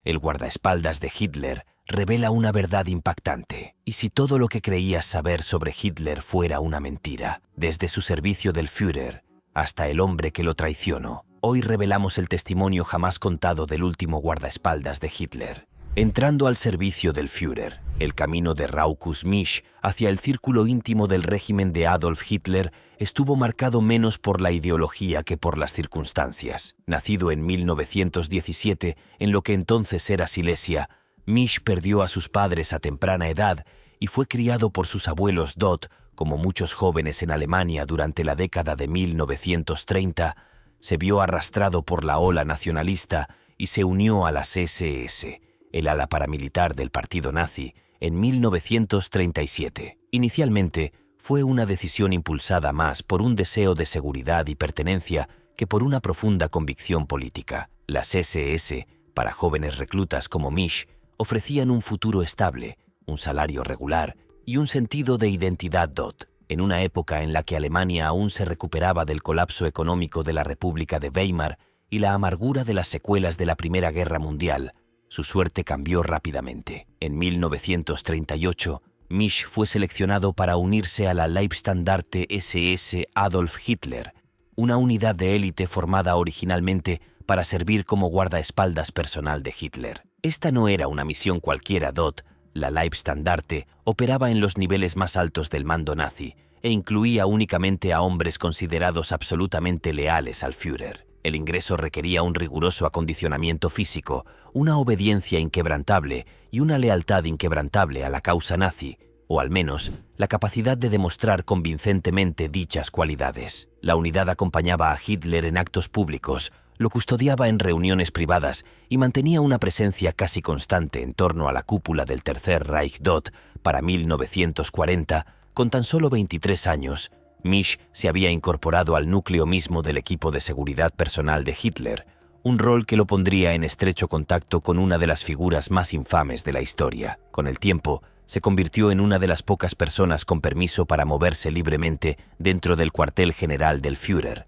el guardaespaldas de Hitler, revela una verdad impactante. ¿Y si todo lo que creías saber sobre Hitler fuera una mentira? Desde su servicio del Führer hasta el hombre que lo traicionó, hoy revelamos el testimonio jamás contado del último guardaespaldas de Hitler. Entrando al servicio del Führer, el camino de Raukus Misch hacia el círculo íntimo del régimen de Adolf Hitler estuvo marcado menos por la ideología que por las circunstancias. Nacido en 1917 en lo que entonces era Silesia, Misch perdió a sus padres a temprana edad y fue criado por sus abuelos Dott. Como muchos jóvenes en Alemania durante la década de 1930, se vio arrastrado por la ola nacionalista y se unió a las SS, el ala paramilitar del partido nazi, en 1937. Inicialmente, fue una decisión impulsada más por un deseo de seguridad y pertenencia que por una profunda convicción política. Las SS, para jóvenes reclutas como Misch, ofrecían un futuro estable, un salario regular y un sentido de identidad Dott. En una época en la que Alemania aún se recuperaba del colapso económico de la República de Weimar y la amargura de las secuelas de la Primera Guerra Mundial, su suerte cambió rápidamente. En 1938, Misch fue seleccionado para unirse a la Leibstandarte SS Adolf Hitler, una unidad de élite formada originalmente para servir como guardaespaldas personal de Hitler. Esta no era una misión cualquiera Dott. La Leibstandarte operaba en los niveles más altos del mando nazi e incluía únicamente a hombres considerados absolutamente leales al Führer. El ingreso requería un riguroso acondicionamiento físico, una obediencia inquebrantable y una lealtad inquebrantable a la causa nazi, o al menos la capacidad de demostrar convincentemente dichas cualidades. La unidad acompañaba a Hitler en actos públicos, lo custodiaba en reuniones privadas y mantenía una presencia casi constante en torno a la cúpula del Tercer Reich Dott. Para 1940, con tan solo 23 años, Misch se había incorporado al núcleo mismo del equipo de seguridad personal de Hitler, un rol que lo pondría en estrecho contacto con una de las figuras más infames de la historia. Con el tiempo, se convirtió en una de las pocas personas con permiso para moverse libremente dentro del cuartel general del Führer.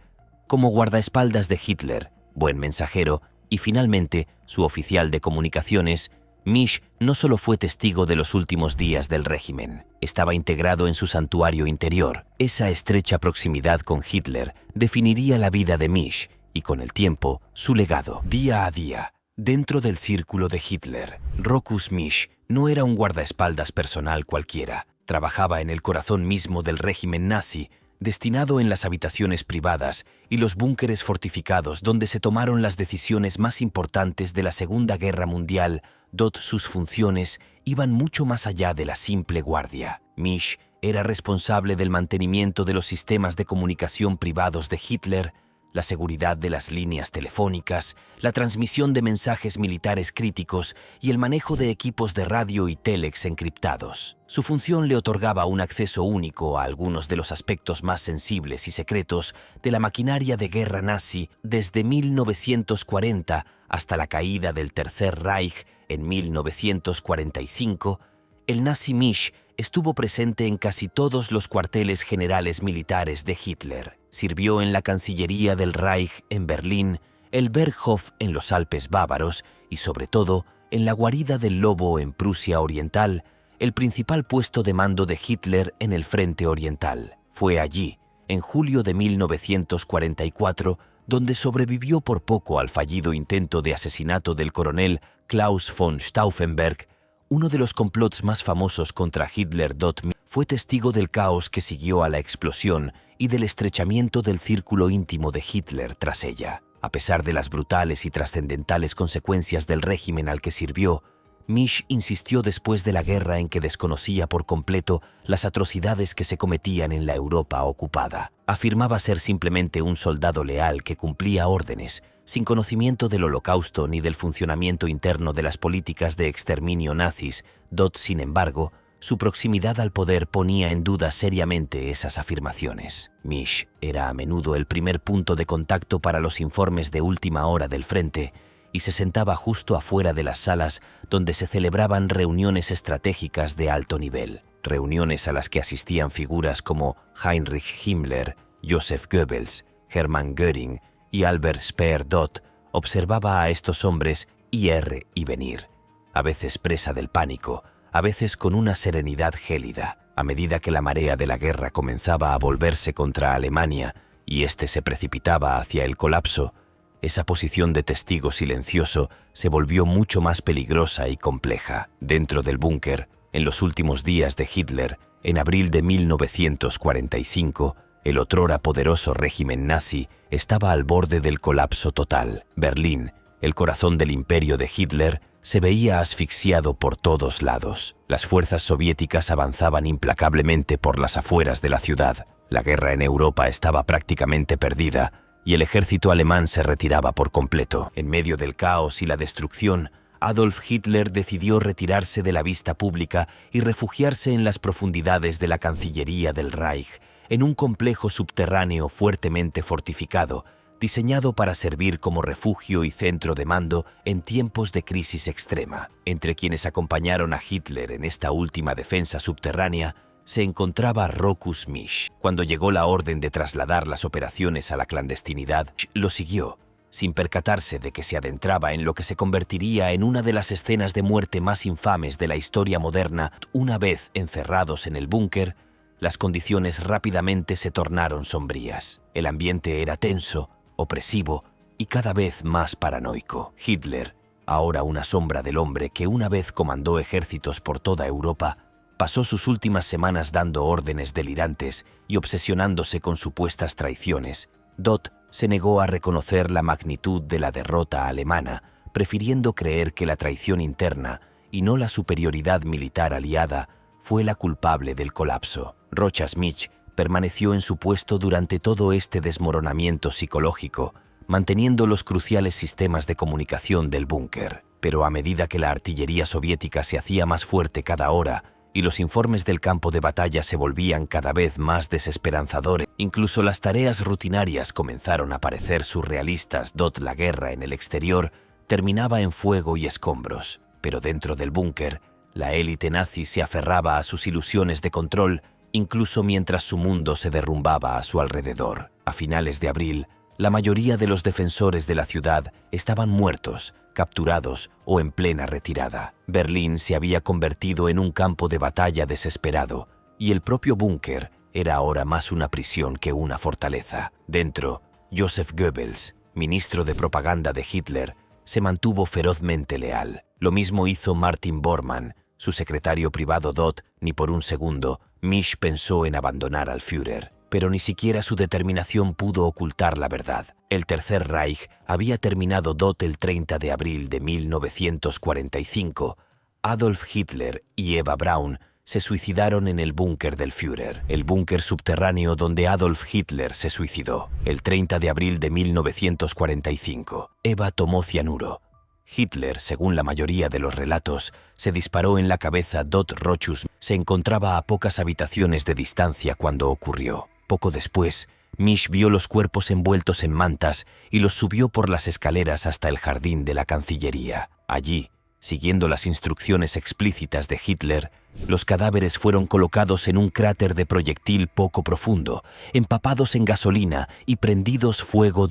Como guardaespaldas de Hitler, buen mensajero y finalmente su oficial de comunicaciones, Misch no solo fue testigo de los últimos días del régimen, estaba integrado en su santuario interior. Esa estrecha proximidad con Hitler definiría la vida de Misch y con el tiempo su legado. Día a día, dentro del círculo de Hitler, Raukus Misch no era un guardaespaldas personal cualquiera. Trabajaba en el corazón mismo del régimen nazi, destinado en las habitaciones privadas y los búnkeres fortificados donde se tomaron las decisiones más importantes de la Segunda Guerra Mundial. Dott sus funciones iban mucho más allá de la simple guardia. Misch era responsable del mantenimiento de los sistemas de comunicación privados de Hitler, la seguridad de las líneas telefónicas, la transmisión de mensajes militares críticos y el manejo de equipos de radio y télex encriptados. Su función le otorgaba un acceso único a algunos de los aspectos más sensibles y secretos de la maquinaria de guerra nazi desde 1940 hasta la caída del Tercer Reich en 1945. El nazi Misch estuvo presente en casi todos los cuarteles generales militares de Hitler. Sirvió en la Cancillería del Reich en Berlín, el Berghof en los Alpes bávaros y, sobre todo, en la guarida del Lobo en Prusia Oriental, el principal puesto de mando de Hitler en el Frente Oriental. Fue allí, en julio de 1944, donde sobrevivió por poco al fallido intento de asesinato del coronel Klaus von Stauffenberg. Uno de los complots más famosos contra Hitler. Dott fue testigo del caos que siguió a la explosión y del estrechamiento del círculo íntimo de Hitler tras ella. A pesar de las brutales y trascendentales consecuencias del régimen al que sirvió, Misch insistió después de la guerra en que desconocía por completo las atrocidades que se cometían en la Europa ocupada. Afirmaba ser simplemente un soldado leal que cumplía órdenes, sin conocimiento del Holocausto ni del funcionamiento interno de las políticas de exterminio nazis. Dott, sin embargo, su proximidad al poder ponía en duda seriamente esas afirmaciones. Misch era a menudo el primer punto de contacto para los informes de última hora del frente y se sentaba justo afuera de las salas donde se celebraban reuniones estratégicas de alto nivel, reuniones a las que asistían figuras como Heinrich Himmler, Joseph Goebbels, Hermann Göring y Albert Speer. Dott observaba a estos hombres ir y venir, a veces presa del pánico, a veces con una serenidad gélida. A medida que la marea de la guerra comenzaba a volverse contra Alemania y éste se precipitaba hacia el colapso, esa posición de testigo silencioso se volvió mucho más peligrosa y compleja. Dentro del búnker, en los últimos días de Hitler, en abril de 1945, el otrora poderoso régimen nazi estaba al borde del colapso total. Berlín, el corazón del imperio de Hitler, se veía asfixiado por todos lados. Las fuerzas soviéticas avanzaban implacablemente por las afueras de la ciudad. La guerra en Europa estaba prácticamente perdida y el ejército alemán se retiraba por completo. En medio del caos y la destrucción, Adolf Hitler decidió retirarse de la vista pública y refugiarse en las profundidades de la Cancillería del Reich, en un complejo subterráneo fuertemente fortificado, diseñado para servir como refugio y centro de mando en tiempos de crisis extrema. Entre quienes acompañaron a Hitler en esta última defensa subterránea se encontraba Rochus Misch. Cuando llegó la orden de trasladar las operaciones a la clandestinidad, lo siguió, sin percatarse de que se adentraba en lo que se convertiría en una de las escenas de muerte más infames de la historia moderna. Una vez encerrados en el búnker, las condiciones rápidamente se tornaron sombrías. El ambiente era tenso, opresivo y cada vez más paranoico. Hitler, ahora una sombra del hombre que una vez comandó ejércitos por toda Europa, pasó sus últimas semanas dando órdenes delirantes y obsesionándose con supuestas traiciones. Dott se negó a reconocer la magnitud de la derrota alemana, prefiriendo creer que la traición interna y no la superioridad militar aliada fue la culpable del colapso. Rochus Misch permaneció en su puesto durante todo este desmoronamiento psicológico, manteniendo los cruciales sistemas de comunicación del búnker. Pero a medida que la artillería soviética se hacía más fuerte cada hora y los informes del campo de batalla se volvían cada vez más desesperanzadores, incluso las tareas rutinarias comenzaron a parecer surrealistas. La guerra en el exterior terminaba en fuego y escombros, pero dentro del búnker, la élite nazi se aferraba a sus ilusiones de control, incluso mientras su mundo se derrumbaba a su alrededor. A finales de abril, la mayoría de los defensores de la ciudad estaban muertos, capturados o en plena retirada. Berlín se había convertido en un campo de batalla desesperado y el propio búnker era ahora más una prisión que una fortaleza. Dentro, Joseph Goebbels, ministro de propaganda de Hitler, se mantuvo ferozmente leal. Lo mismo hizo Martin Bormann, su secretario privado. Ni por un segundo, Misch pensó en abandonar al Führer, pero ni siquiera su determinación pudo ocultar la verdad. El Tercer Reich había terminado. El 30 de abril de 1945, Adolf Hitler y Eva Braun se suicidaron en el búnker del Führer, el búnker subterráneo donde Adolf Hitler se suicidó. El 30 de abril de 1945, Eva tomó cianuro. Hitler, según la mayoría de los relatos, se disparó en la cabeza. Rochus se encontraba a pocas habitaciones de distancia cuando ocurrió. Poco después, Misch vio los cuerpos envueltos en mantas y los subió por las escaleras hasta el jardín de la Cancillería. Allí, siguiendo las instrucciones explícitas de Hitler, los cadáveres fueron colocados en un cráter de proyectil poco profundo, empapados en gasolina y prendidos fuego.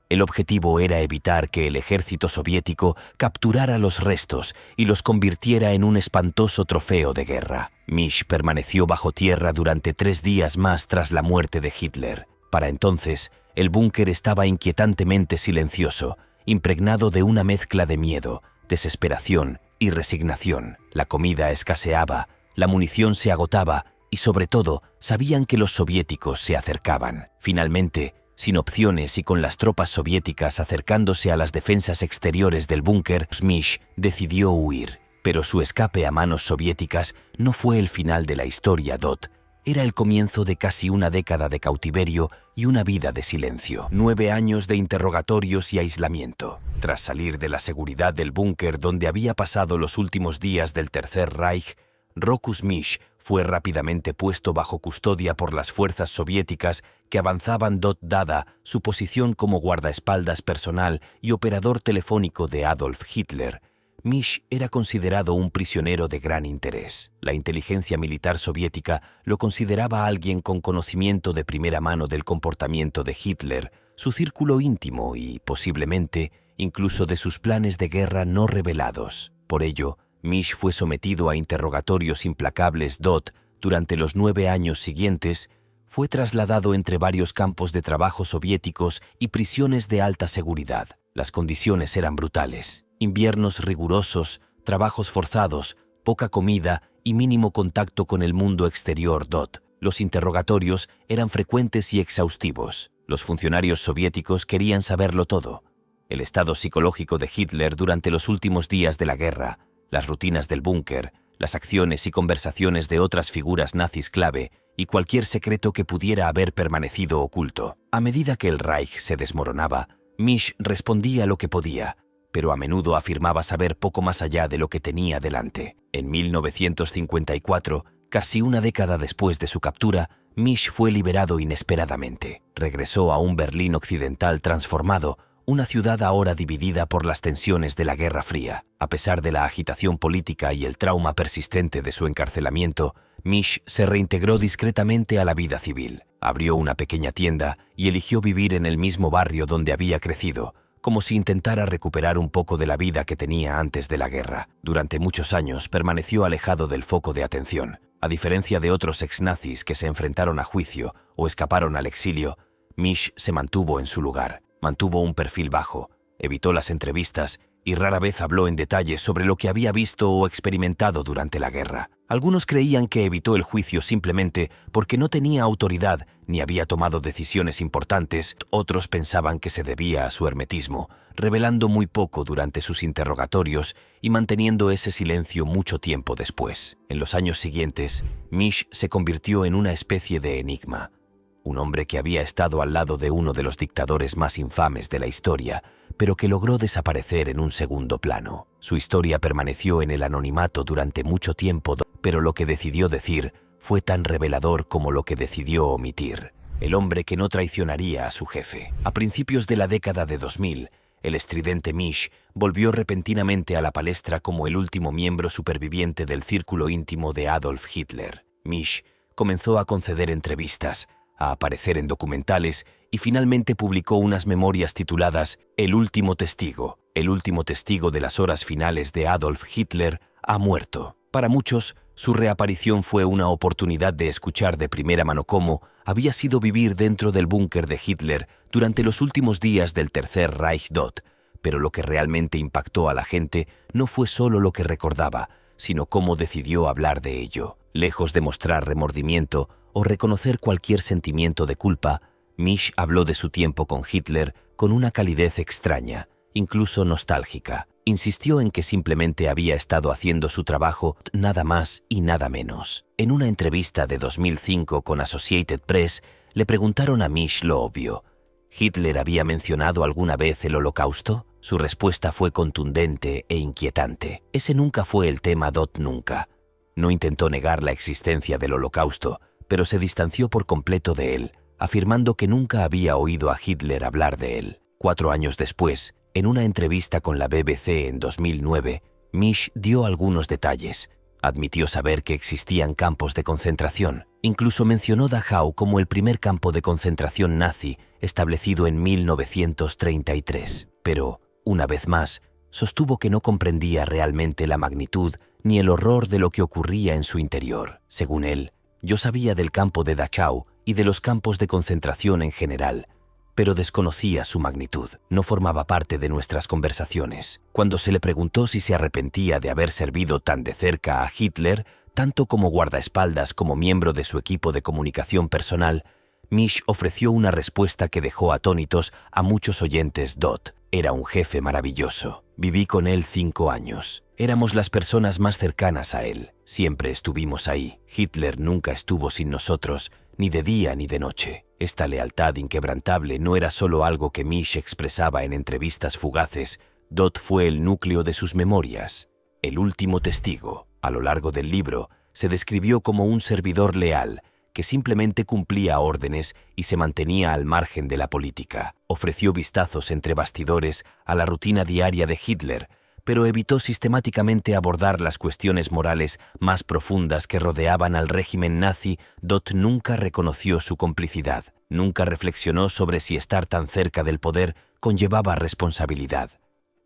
El objetivo era evitar que el ejército soviético capturara los restos y los convirtiera en un espantoso trofeo de guerra. Misch permaneció bajo tierra durante 3 días más tras la muerte de Hitler. Para entonces, el búnker estaba inquietantemente silencioso, impregnado de una mezcla de miedo, desesperación y resignación. La comida escaseaba, la munición se agotaba y, sobre todo, sabían que los soviéticos se acercaban. Finalmente, sin opciones y con las tropas soviéticas acercándose a las defensas exteriores del búnker, Misch decidió huir. Pero su escape a manos soviéticas no fue el final de la historia. Era el comienzo de casi una década de cautiverio y una vida de silencio. 9 años de interrogatorios y aislamiento. Tras salir de la seguridad del búnker donde había pasado los últimos días del Tercer Reich, Rochus Misch fue rápidamente puesto bajo custodia por las fuerzas soviéticas que avanzaban. Dada su posición como guardaespaldas personal y operador telefónico de Adolf Hitler, Misch era considerado un prisionero de gran interés. La inteligencia militar soviética lo consideraba alguien con conocimiento de primera mano del comportamiento de Hitler, su círculo íntimo y, posiblemente, incluso de sus planes de guerra no revelados. Por ello, Misch fue sometido a interrogatorios implacables. Durante los 9 años siguientes, fue trasladado entre varios campos de trabajo soviéticos y prisiones de alta seguridad. Las condiciones eran brutales: inviernos rigurosos, trabajos forzados, poca comida y mínimo contacto con el mundo exterior. Los interrogatorios eran frecuentes y exhaustivos. Los funcionarios soviéticos querían saberlo todo: el estado psicológico de Hitler durante los últimos días de la guerra, las rutinas del búnker, las acciones y conversaciones de otras figuras nazis clave y cualquier secreto que pudiera haber permanecido oculto. A medida que el Reich se desmoronaba, Misch respondía lo que podía, pero a menudo afirmaba saber poco más allá de lo que tenía delante. En 1954, casi una década después de su captura, Misch fue liberado inesperadamente. Regresó a un Berlín occidental transformado, una ciudad ahora dividida por las tensiones de la Guerra Fría. A pesar de la agitación política y el trauma persistente de su encarcelamiento, Misch se reintegró discretamente a la vida civil. Abrió una pequeña tienda y eligió vivir en el mismo barrio donde había crecido, como si intentara recuperar un poco de la vida que tenía antes de la guerra. Durante muchos años permaneció alejado del foco de atención. A diferencia de otros exnazis que se enfrentaron a juicio o escaparon al exilio, Misch se mantuvo en su lugar. Mantuvo un perfil bajo, evitó las entrevistas y rara vez habló en detalle sobre lo que había visto o experimentado durante la guerra. Algunos creían que evitó el juicio simplemente porque no tenía autoridad ni había tomado decisiones importantes. Otros pensaban que se debía a su hermetismo, revelando muy poco durante sus interrogatorios y manteniendo ese silencio mucho tiempo después. En los años siguientes, Misch se convirtió en una especie de enigma. Un hombre que había estado al lado de uno de los dictadores más infames de la historia, pero que logró desaparecer en un segundo plano. Su historia permaneció en el anonimato durante mucho tiempo, pero lo que decidió decir fue tan revelador como lo que decidió omitir. El hombre que no traicionaría a su jefe. A principios de la década de 2000, el estridente Misch volvió repentinamente a la palestra como el último miembro superviviente del círculo íntimo de Adolf Hitler. Misch comenzó a conceder entrevistas, a aparecer en documentales y finalmente publicó unas memorias tituladas El último testigo de las horas finales de Adolf Hitler ha muerto. Para muchos, su reaparición fue una oportunidad de escuchar de primera mano cómo había sido vivir dentro del búnker de Hitler durante los últimos días del Tercer Reich. Pero lo que realmente impactó a la gente no fue solo lo que recordaba, sino cómo decidió hablar de ello. Lejos de mostrar remordimiento o reconocer cualquier sentimiento de culpa, Misch habló de su tiempo con Hitler con una calidez extraña, incluso nostálgica. Insistió en que simplemente había estado haciendo su trabajo, nada más y nada menos. En una entrevista de 2005 con Associated Press, le preguntaron a Misch lo obvio: ¿Hitler había mencionado alguna vez el Holocausto? Su respuesta fue contundente e inquietante. Ese nunca fue el tema. Nunca. No intentó negar la existencia del Holocausto, pero se distanció por completo de él, afirmando que nunca había oído a Hitler hablar de él. 4 años después, en una entrevista con la BBC en 2009, Misch dio algunos detalles. Admitió saber que existían campos de concentración. Incluso mencionó Dachau como el primer campo de concentración nazi establecido en 1933. Pero, una vez más, sostuvo que no comprendía realmente la magnitud ni el horror de lo que ocurría en su interior. Según él, yo sabía del campo de Dachau y de los campos de concentración en general, pero desconocía su magnitud. No formaba parte de nuestras conversaciones. Cuando se le preguntó si se arrepentía de haber servido tan de cerca a Hitler, tanto como guardaespaldas como miembro de su equipo de comunicación personal, Misch ofreció una respuesta que dejó atónitos a muchos oyentes. Era un jefe maravilloso. Viví con él 5 años. Éramos las personas más cercanas a él. Siempre estuvimos ahí. Hitler nunca estuvo sin nosotros, ni de día ni de noche. Esta lealtad inquebrantable no era solo algo que Misch expresaba en entrevistas fugaces. Fue el núcleo de sus memorias. El último testigo. A lo largo del libro, se describió como un servidor leal, que simplemente cumplía órdenes y se mantenía al margen de la política. Ofreció vistazos entre bastidores a la rutina diaria de Hitler, pero evitó sistemáticamente abordar las cuestiones morales más profundas que rodeaban al régimen nazi. Nunca reconoció su complicidad. Nunca reflexionó sobre si estar tan cerca del poder conllevaba responsabilidad.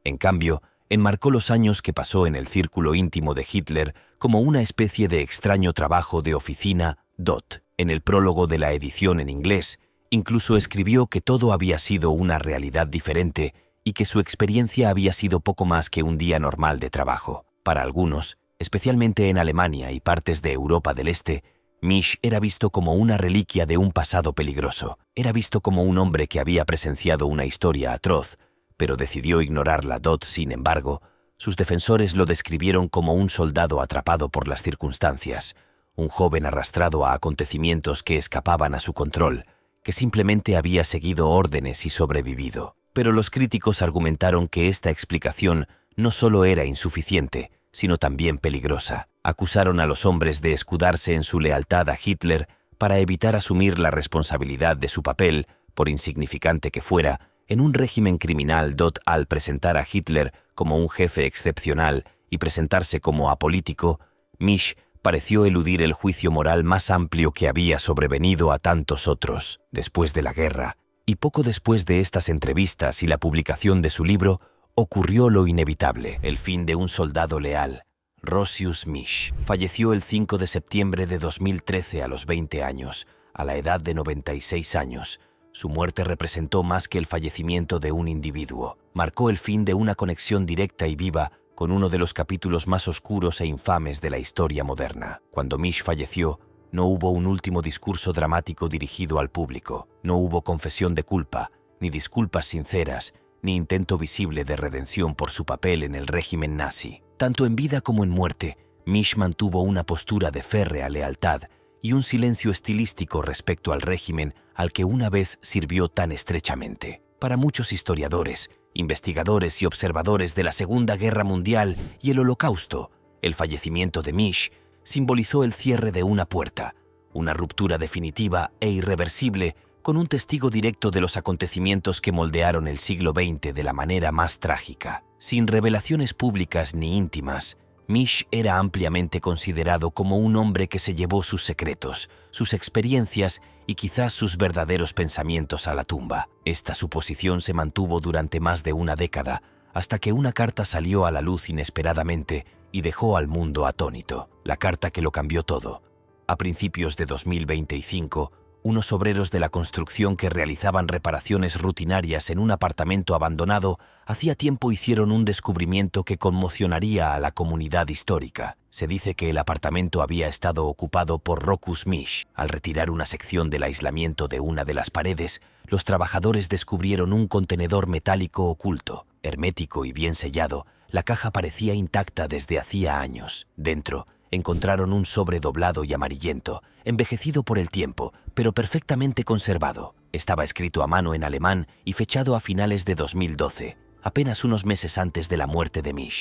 En cambio, enmarcó los años que pasó en el círculo íntimo de Hitler como una especie de extraño trabajo de oficina DOT. En el prólogo de la edición en inglés, incluso escribió que todo había sido una realidad diferente y que su experiencia había sido poco más que un día normal de trabajo. Para algunos, especialmente en Alemania y partes de Europa del Este, Misch era visto como una reliquia de un pasado peligroso. Era visto como un hombre que había presenciado una historia atroz, pero decidió ignorar la DOT. Sin embargo, sus defensores lo describieron como un soldado atrapado por las circunstancias, un joven arrastrado a acontecimientos que escapaban a su control, que simplemente había seguido órdenes y sobrevivido. Pero los críticos argumentaron que esta explicación no solo era insuficiente, sino también peligrosa. Acusaron a los hombres de escudarse en su lealtad a Hitler para evitar asumir la responsabilidad de su papel, por insignificante que fuera, en un régimen criminal. Al presentar a Hitler como un jefe excepcional y presentarse como apolítico, Misch pareció eludir el juicio moral más amplio que había sobrevenido a tantos otros. Después de la guerra, y poco después de estas entrevistas y la publicación de su libro, ocurrió lo inevitable: el fin de un soldado leal. Roscius Misch falleció el 5 de septiembre de 2013 a los 20 años, a la edad de 96 años. Su muerte representó más que el fallecimiento de un individuo. Marcó el fin de una conexión directa y viva con uno de los capítulos más oscuros e infames de la historia moderna. Cuando Misch falleció, no hubo un último discurso dramático dirigido al público. No hubo confesión de culpa, ni disculpas sinceras, ni intento visible de redención por su papel en el régimen nazi. Tanto en vida como en muerte, Misch mantuvo una postura de férrea lealtad y un silencio estilístico respecto al régimen al que una vez sirvió tan estrechamente. Para muchos historiadores, investigadores y observadores de la Segunda Guerra Mundial y el Holocausto, el fallecimiento de Misch simbolizó el cierre de una puerta, una ruptura definitiva e irreversible con un testigo directo de los acontecimientos que moldearon el siglo XX de la manera más trágica. Sin revelaciones públicas ni íntimas, Misch era ampliamente considerado como un hombre que se llevó sus secretos, sus experiencias y quizás sus verdaderos pensamientos a la tumba. Esta suposición se mantuvo durante más de una década, hasta que una carta salió a la luz inesperadamente y dejó al mundo atónito. La carta que lo cambió todo. A principios de 2025, unos obreros de la construcción que realizaban reparaciones rutinarias en un apartamento abandonado hacía tiempo hicieron un descubrimiento que conmocionaría a la comunidad histórica. Se dice que el apartamento había estado ocupado por Roscius Misch. Al retirar una sección del aislamiento de una de las paredes, los trabajadores descubrieron un contenedor metálico oculto. Hermético y bien sellado, la caja parecía intacta desde hacía años. Dentro, encontraron un sobre doblado y amarillento, envejecido por el tiempo, pero perfectamente conservado. Estaba escrito a mano en alemán y fechado a finales de 2012, apenas unos meses antes de la muerte de Misch.